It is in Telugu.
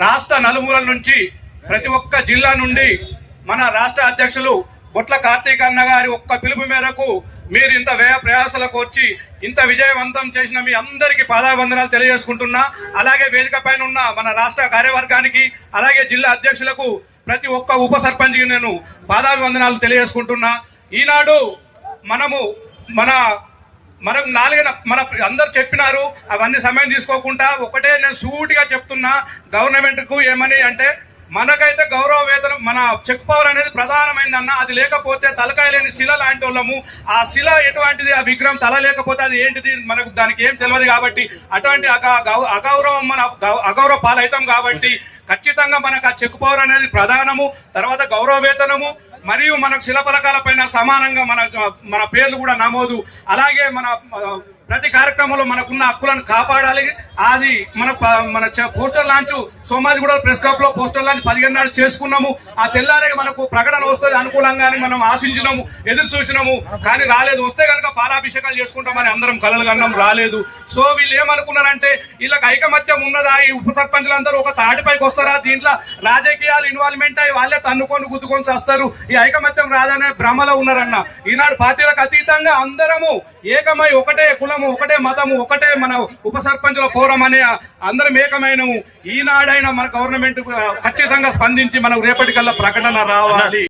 రాష్ట్ర నలుమూలల నుంచి ప్రతి ఒక్క జిల్లా నుండి మన రాష్ట్ర అధ్యక్షులు బొట్ల కార్తీక్ అన్న గారి ఒక్క పిలుపు మేరకు మీరు ఇంత వ్యయ ప్రయాసాలకు వచ్చి ఇంత విజయవంతం చేసిన మీ అందరికీ పాదాభివందనాలు తెలియజేసుకుంటున్నా. అలాగే వేదిక పైన ఉన్న మన రాష్ట్ర కార్యవర్గానికి అలాగే జిల్లా అధ్యక్షులకు ప్రతి ఒక్క ఉప సర్పంచ్కి నేను పాదాభివందనాలు తెలియజేసుకుంటున్నా. ఈనాడు మనకు మన అందరు చెప్పినారు, అవన్నీ సమయం తీసుకోకుండా ఒకటే నేను సూటిగా చెప్తున్నా గవర్నమెంట్కు ఏమని అంటే, మనకైతే గౌరవ వేతనం మన చెక్ పవర్ అనేది ప్రధానమైందన్న. అది లేకపోతే తలకాయ లేని శిల లాంటి వాళ్ళము. ఆ శిల ఎటువంటిది, ఆ విగ్రహం తల లేకపోతే అది ఏంటిది మనకు దానికి ఏం తెలియదు. కాబట్టి అటువంటి అగౌరవం మన అగౌరవ పాలవుతాం. కాబట్టి ఖచ్చితంగా మనకు ఆ చెక్ పవర్ అనేది ప్రధానము. తర్వాత గౌరవ వేతనము మరియు మనకు శిలపలకాల పైన సమానంగా మన పేర్లు కూడా నమోదు. అలాగే ప్రతి కార్యక్రమంలో మనకున్న హక్కులను కాపాడాలి. అది మన poster launch Somajiguda press club లో పోస్టర్ లాంచ్ 15 నాడు చేసుకున్నాము. ఆ తెల్లారే మనకు ప్రకటన వస్తుంది అనుకూలంగానే మనం ఆశించినాము, ఎదురు చూసినాము. కానీ రాలేదు. వస్తే కనుక పాలాభిషేకాలు చేసుకుంటామని అందరం కలలు కన్నాం, రాలేదు. సో వీళ్ళు ఏమనుకున్నారంటే, వీళ్ళకి ఐకమత్యం ఉన్నదా, ఈ ఉప సర్పంచులందరూ ఒక తాటిపైకి వస్తారా, దీంట్లో రాజకీయాలు ఇన్వాల్వ్మెంట్ అయ్యి వాళ్ళే తన్నుకొని గుద్దుకొని చేస్తారు, ఈ ఐకమత్యం రాదనే భ్రమలో ఉన్నారన్న. ఈనాడు పార్టీలకు అతీతంగా అందరము ఏకమై ఒకటే కులము, ఒకటే మతము, ఒకటే మన ఉప సర్పంచుల ఫోరం అనే అందరం ఏకమైనము. ఈనాడైనా మన గవర్నమెంట్ ఖచ్చితంగా స్పందించి మనకు రేపటికల్లా ప్రకటన రావాలి.